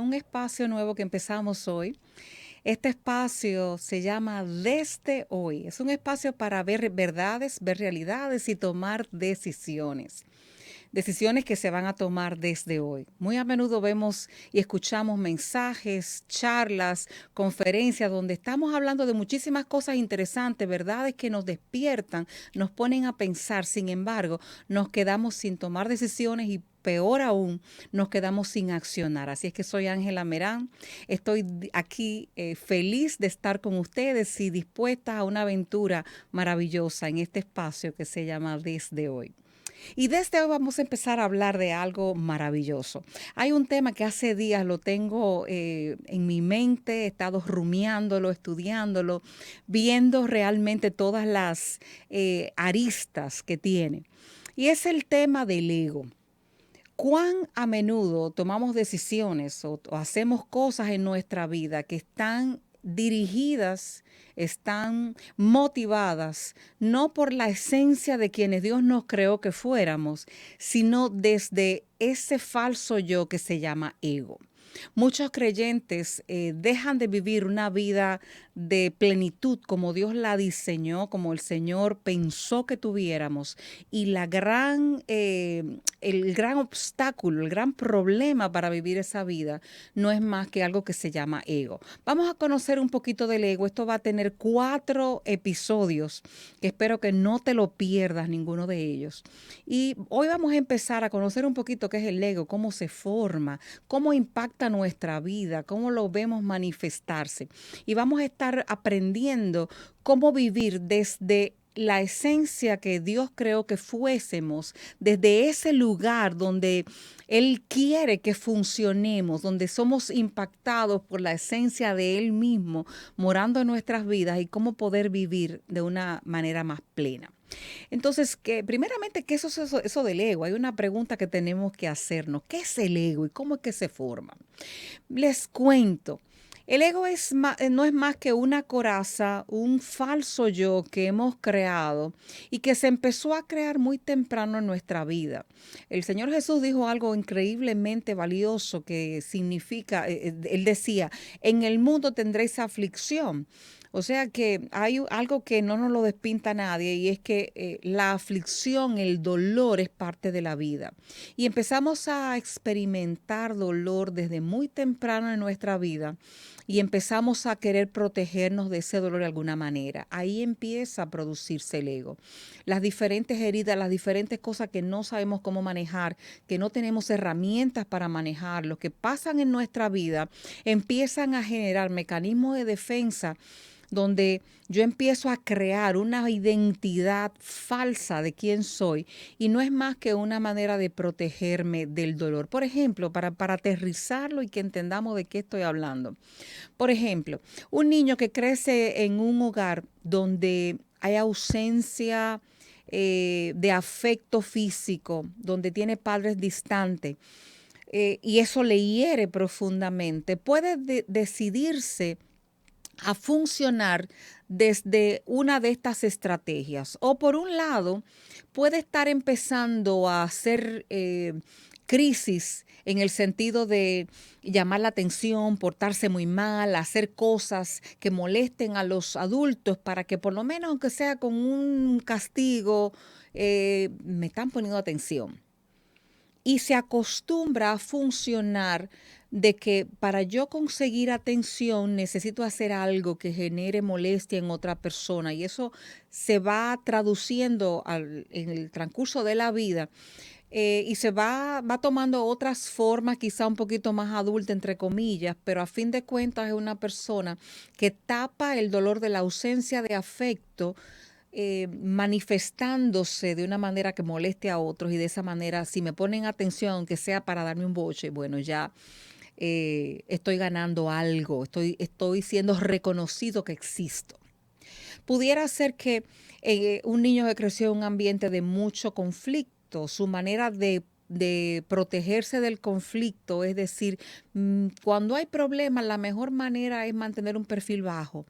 un espacio nuevo que empezamos hoy. Este espacio se llama Desde Hoy. Es un espacio para ver verdades, ver realidades y tomar decisiones. Decisiones que se van a tomar desde hoy. Muy a menudo vemos y escuchamos mensajes, charlas, conferencias donde estamos hablando de muchísimas cosas interesantes, verdades que nos despiertan, nos ponen a pensar. Sin embargo, nos quedamos sin tomar decisiones y peor aún, nos quedamos sin accionar. Así es que soy Ángela Merán, estoy aquí feliz de estar con ustedes y dispuesta a una aventura maravillosa en este espacio que se llama Desde Hoy. Y desde hoy vamos a empezar a hablar de algo maravilloso. Hay un tema que hace días lo tengo en mi mente, he estado rumiándolo, estudiándolo, viendo realmente todas las aristas que tiene. Y es el tema del ego. ¿Cuán a menudo tomamos decisiones o hacemos cosas en nuestra vida que están dirigidas, están motivadas, no por la esencia de quienes Dios nos creó que fuéramos, sino desde ese falso yo que se llama ego? Muchos creyentes dejan de vivir una vida de plenitud como Dios la diseñó, como el Señor pensó que tuviéramos. Y el gran obstáculo, el gran problema para vivir esa vida no es más que algo que se llama ego. Vamos a conocer un poquito del ego. Esto va a tener 4 episodios que espero que no te lo pierdas ninguno de ellos. Y hoy vamos a empezar a conocer un poquito qué es el ego, cómo se forma, cómo impacta nuestra vida, cómo lo vemos manifestarse. Y vamos a estar aprendiendo cómo vivir desde la esencia que Dios creó que fuésemos, desde ese lugar donde Él quiere que funcionemos, donde somos impactados por la esencia de Él mismo, morando en nuestras vidas y cómo poder vivir de una manera más plena. Entonces, primeramente, ¿qué es eso del ego? Hay una pregunta que tenemos que hacernos. ¿Qué es el ego y cómo es que se forma? Les cuento. El ego no es más que una coraza, un falso yo que hemos creado y que se empezó a crear muy temprano en nuestra vida. El Señor Jesús dijo algo increíblemente valioso que significa, Él decía, en el mundo tendréis aflicción. O sea que hay algo que no nos lo despinta nadie y es que la aflicción, el dolor es parte de la vida. Y empezamos a experimentar dolor desde muy temprano en nuestra vida y empezamos a querer protegernos de ese dolor de alguna manera. Ahí empieza a producirse el ego. Las diferentes heridas, las diferentes cosas que no sabemos cómo manejar, que no tenemos herramientas para manejar, lo que pasan en nuestra vida, empiezan a generar mecanismos de defensa donde yo empiezo a crear una identidad falsa de quién soy y no es más que una manera de protegerme del dolor. Por ejemplo, para aterrizarlo y que entendamos de qué estoy hablando. Por ejemplo, un niño que crece en un hogar donde hay ausencia de afecto físico, donde tiene padres distantes, y eso le hiere profundamente, puede decidirse a funcionar desde una de estas estrategias. O por un lado, puede estar empezando a hacer crisis en el sentido de llamar la atención, portarse muy mal, hacer cosas que molesten a los adultos para que por lo menos, aunque sea con un castigo, me están poniendo atención y se acostumbra a funcionar de que para yo conseguir atención necesito hacer algo que genere molestia en otra persona y eso se va traduciendo en el transcurso de la vida y va tomando otras formas, quizá un poquito más adulta, entre comillas, pero a fin de cuentas es una persona que tapa el dolor de la ausencia de afecto manifestándose de una manera que moleste a otros y de esa manera, si me ponen atención, aunque sea para darme un boche, bueno, ya estoy ganando algo, estoy siendo reconocido que existo. Pudiera ser que un niño que creció en un ambiente de mucho conflicto, su manera de protegerse del conflicto, es decir, cuando hay problemas, la mejor manera es mantener un perfil bajo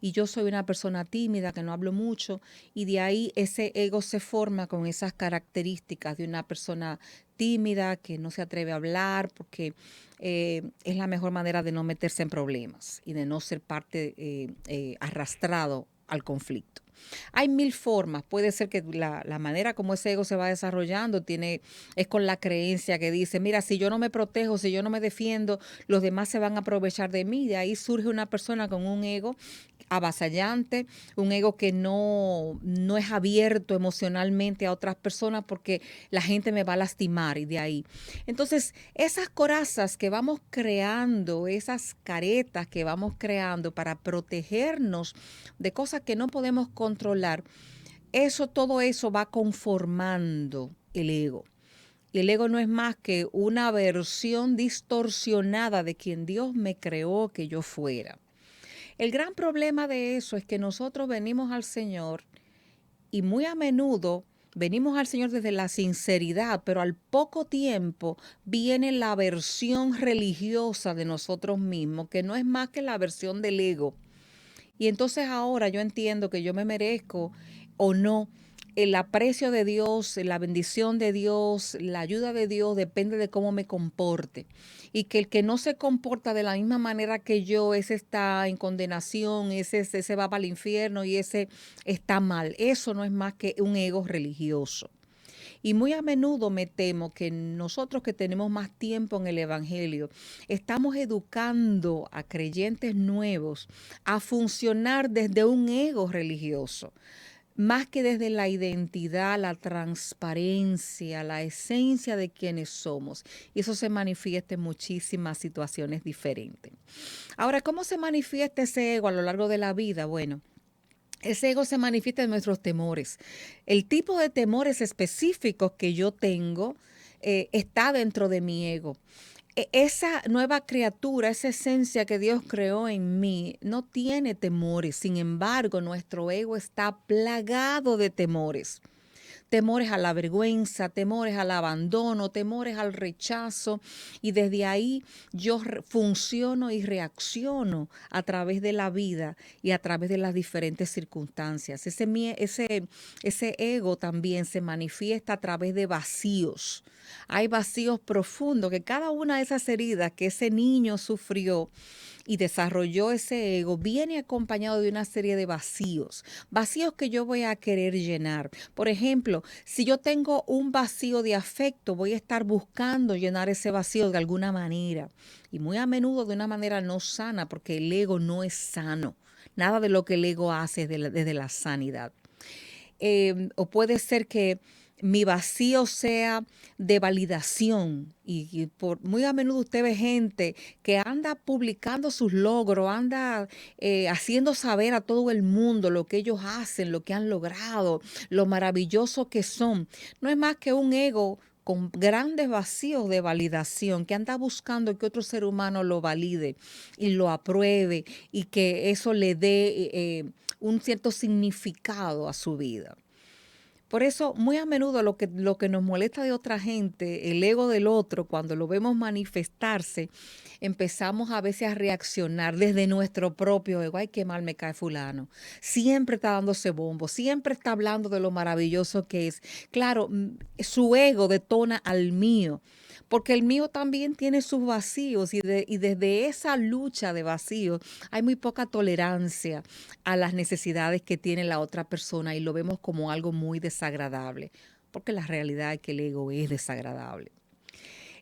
y yo soy una persona tímida que no hablo mucho y de ahí ese ego se forma con esas características de una persona tímida que no se atreve a hablar porque es la mejor manera de no meterse en problemas y de no ser parte arrastrado al conflicto. Hay mil formas. Puede ser que la manera como ese ego se va desarrollando es con la creencia que dice, mira, si yo no me protejo, si yo no me defiendo, los demás se van a aprovechar de mí. De ahí surge una persona con un ego avasallante, un ego que no es abierto emocionalmente a otras personas porque la gente me va a lastimar y de ahí. Entonces, esas corazas que vamos creando, esas caretas que vamos creando para protegernos de cosas que no podemos controlar, todo eso va conformando el ego. Y el ego no es más que una versión distorsionada de quien Dios me creó que yo fuera. El gran problema de eso es que nosotros venimos al Señor y muy a menudo venimos al Señor desde la sinceridad, pero al poco tiempo viene la versión religiosa de nosotros mismos, que no es más que la versión del ego. Y entonces ahora yo entiendo que yo me merezco o no el aprecio de Dios, la bendición de Dios, la ayuda de Dios depende de cómo me comporte. Y que el que no se comporta de la misma manera que yo, ese está en condenación, ese va para el infierno y ese está mal. Eso no es más que un ego religioso. Y muy a menudo me temo que nosotros que tenemos más tiempo en el Evangelio, estamos educando a creyentes nuevos a funcionar desde un ego religioso, más que desde la identidad, la transparencia, la esencia de quienes somos. Y eso se manifiesta en muchísimas situaciones diferentes. Ahora, ¿cómo se manifiesta ese ego a lo largo de la vida? Bueno, ese ego se manifiesta en nuestros temores. El tipo de temores específicos que yo tengo está dentro de mi ego. Esa nueva criatura, esa esencia que Dios creó en mí, no tiene temores. Sin embargo, nuestro ego está plagado de temores. Temores a la vergüenza, temores al abandono, temores al rechazo. Y desde ahí yo funciono y reacciono a través de la vida y a través de las diferentes circunstancias. Ese ego también se manifiesta a través de vacíos. Hay vacíos profundos que cada una de esas heridas que ese niño sufrió y desarrolló ese ego, viene acompañado de una serie de vacíos, vacíos que yo voy a querer llenar. Por ejemplo, si yo tengo un vacío de afecto, voy a estar buscando llenar ese vacío de alguna manera y muy a menudo de una manera no sana, porque el ego no es sano. Nada de lo que el ego hace es desde la sanidad. O puede ser que mi vacío sea de validación y por muy a menudo usted ve gente que anda publicando sus logros, anda haciendo saber a todo el mundo lo que ellos hacen, lo que han logrado, lo maravilloso que son. No es más que un ego con grandes vacíos de validación, que anda buscando que otro ser humano lo valide y lo apruebe y que eso le dé un cierto significado a su vida. Por eso, muy a menudo lo que nos molesta de otra gente, el ego del otro, cuando lo vemos manifestarse, empezamos a veces a reaccionar desde nuestro propio ego. Ay, qué mal me cae fulano. Siempre está dándose bombo, siempre está hablando de lo maravilloso que es. Claro, su ego detona al mío, porque el mío también tiene sus vacíos y desde esa lucha de vacíos hay muy poca tolerancia a las necesidades que tiene la otra persona y lo vemos como algo muy desagradable, porque la realidad es que el ego es desagradable.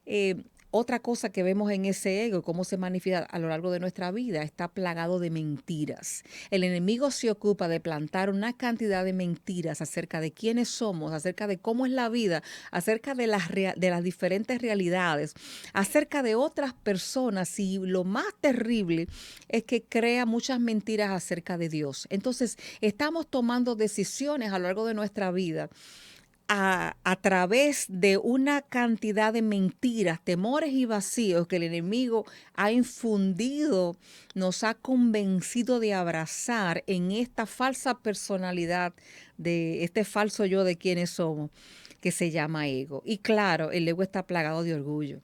Eh, Otra cosa que vemos en ese ego, cómo se manifiesta a lo largo de nuestra vida, está plagado de mentiras. El enemigo se ocupa de plantar una cantidad de mentiras acerca de quiénes somos, acerca de cómo es la vida, acerca de las diferentes realidades, acerca de otras personas y lo más terrible es que crea muchas mentiras acerca de Dios. Entonces, estamos tomando decisiones a lo largo de nuestra vida a través de una cantidad de mentiras, temores y vacíos que el enemigo ha infundido, nos ha convencido de abrazar en esta falsa personalidad, de este falso yo de quienes somos, que se llama ego. Y claro, el ego está plagado de orgullo.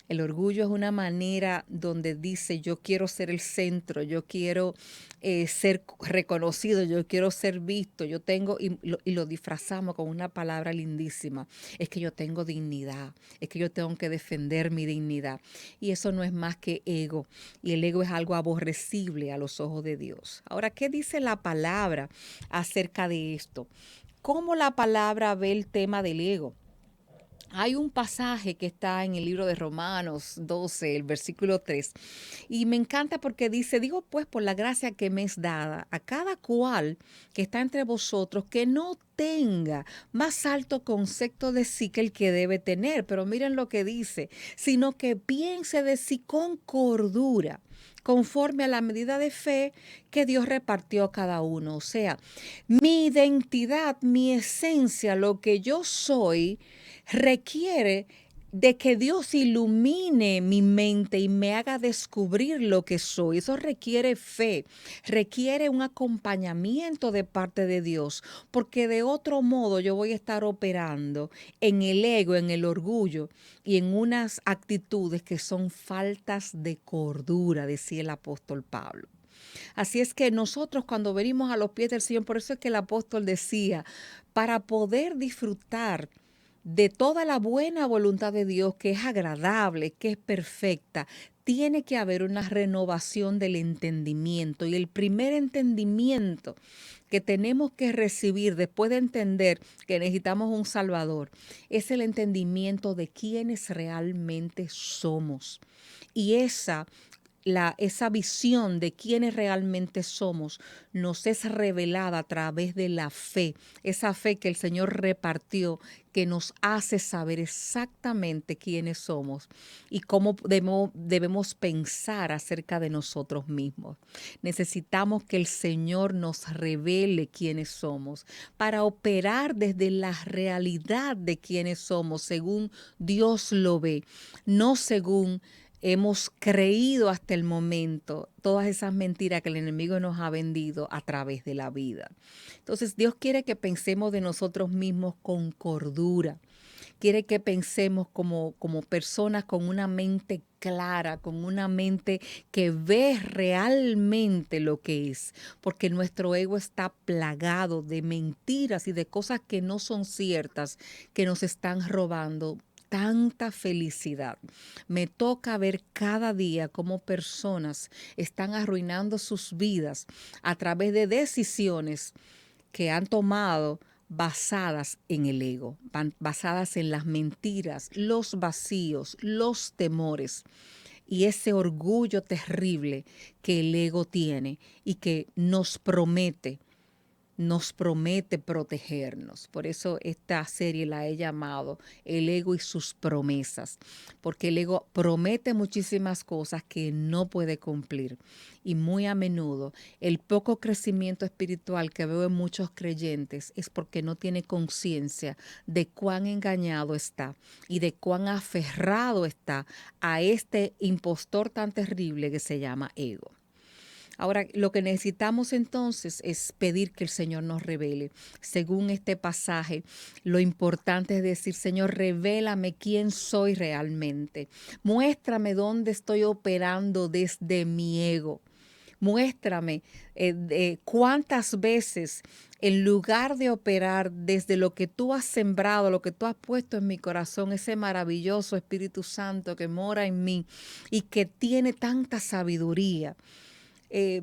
El orgullo es una manera donde dice yo quiero ser el centro, yo quiero ser reconocido, yo quiero ser visto, yo tengo, y lo disfrazamos con una palabra lindísima, es que yo tengo dignidad, es que yo tengo que defender mi dignidad. Y eso no es más que ego, y el ego es algo aborrecible a los ojos de Dios. Ahora, ¿qué dice la palabra acerca de esto? ¿Cómo la palabra ve el tema del ego? Hay un pasaje que está en el libro de Romanos 12, el versículo 3, y me encanta porque dice, digo pues por la gracia que me es dada a cada cual que está entre vosotros, que no tenga más alto concepto de sí que el que debe tener, pero miren lo que dice, sino que piense de sí con cordura, conforme a la medida de fe que Dios repartió a cada uno. O sea, mi identidad, mi esencia, lo que yo soy, requiere de que Dios ilumine mi mente y me haga descubrir lo que soy. Eso requiere fe, requiere un acompañamiento de parte de Dios, porque de otro modo yo voy a estar operando en el ego, en el orgullo y en unas actitudes que son faltas de cordura, decía el apóstol Pablo. Así es que nosotros cuando venimos a los pies del Señor, por eso es que el apóstol decía, para poder disfrutar de toda la buena voluntad de Dios, que es agradable, que es perfecta, tiene que haber una renovación del entendimiento. Y el primer entendimiento que tenemos que recibir después de entender que necesitamos un Salvador es el entendimiento de quiénes realmente somos. Y esa visión de quiénes realmente somos nos es revelada a través de la fe, esa fe que el Señor repartió, que nos hace saber exactamente quiénes somos y cómo debemos pensar acerca de nosotros mismos. Necesitamos que el Señor nos revele quiénes somos para operar desde la realidad de quiénes somos, según Dios lo ve, no según hemos creído hasta el momento todas esas mentiras que el enemigo nos ha vendido a través de la vida. Entonces, Dios quiere que pensemos de nosotros mismos con cordura. Quiere que pensemos como personas con una mente clara, con una mente que ve realmente lo que es, porque nuestro ego está plagado de mentiras y de cosas que no son ciertas, que nos están robando tanta felicidad. Me toca ver cada día cómo personas están arruinando sus vidas a través de decisiones que han tomado basadas en el ego, basadas en las mentiras, los vacíos, los temores y ese orgullo terrible que el ego tiene y que nos promete protegernos. Por eso esta serie la he llamado El ego y sus promesas, porque el ego promete muchísimas cosas que no puede cumplir. Y muy a menudo el poco crecimiento espiritual que veo en muchos creyentes es porque no tiene conciencia de cuán engañado está y de cuán aferrado está a este impostor tan terrible que se llama ego. Ahora, lo que necesitamos entonces es pedir que el Señor nos revele. Según este pasaje, lo importante es decir, Señor, revélame quién soy realmente. Muéstrame dónde estoy operando desde mi ego. Muéstrame cuántas veces, en lugar de operar desde lo que tú has sembrado, lo que tú has puesto en mi corazón, ese maravilloso Espíritu Santo que mora en mí y que tiene tanta sabiduría, eh,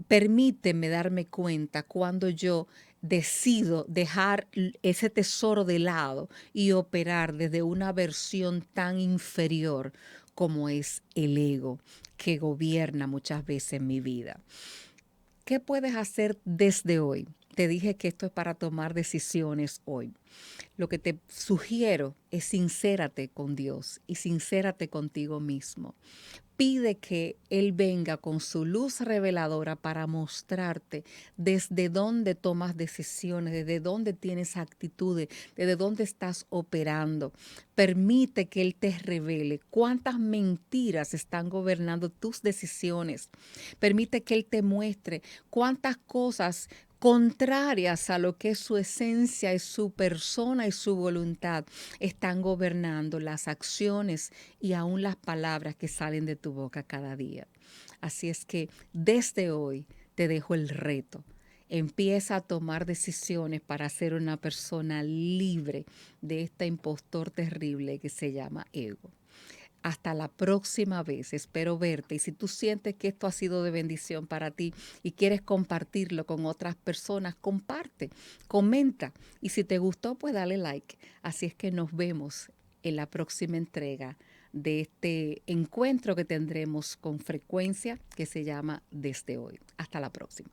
permíteme darme cuenta cuando yo decido dejar ese tesoro de lado y operar desde una versión tan inferior como es el ego que gobierna muchas veces mi vida. ¿Qué puedes hacer desde hoy? Te dije que esto es para tomar decisiones hoy. Lo que te sugiero es sincérate con Dios y sincérate contigo mismo. Pide que Él venga con su luz reveladora para mostrarte desde dónde tomas decisiones, desde dónde tienes actitudes, desde dónde estás operando. Permite que Él te revele cuántas mentiras están gobernando tus decisiones. Permite que Él te muestre cuántas cosas, contrarias a lo que es su esencia y su persona y su voluntad, están gobernando las acciones y aún las palabras que salen de tu boca cada día. Así es que desde hoy te dejo el reto. Empieza a tomar decisiones para ser una persona libre de este impostor terrible que se llama ego. Hasta la próxima vez, espero verte. Y si tú sientes que esto ha sido de bendición para ti y quieres compartirlo con otras personas, comparte, comenta. Y si te gustó, pues dale like. Así es que nos vemos en la próxima entrega de este encuentro que tendremos con frecuencia que se llama Desde Hoy. Hasta la próxima.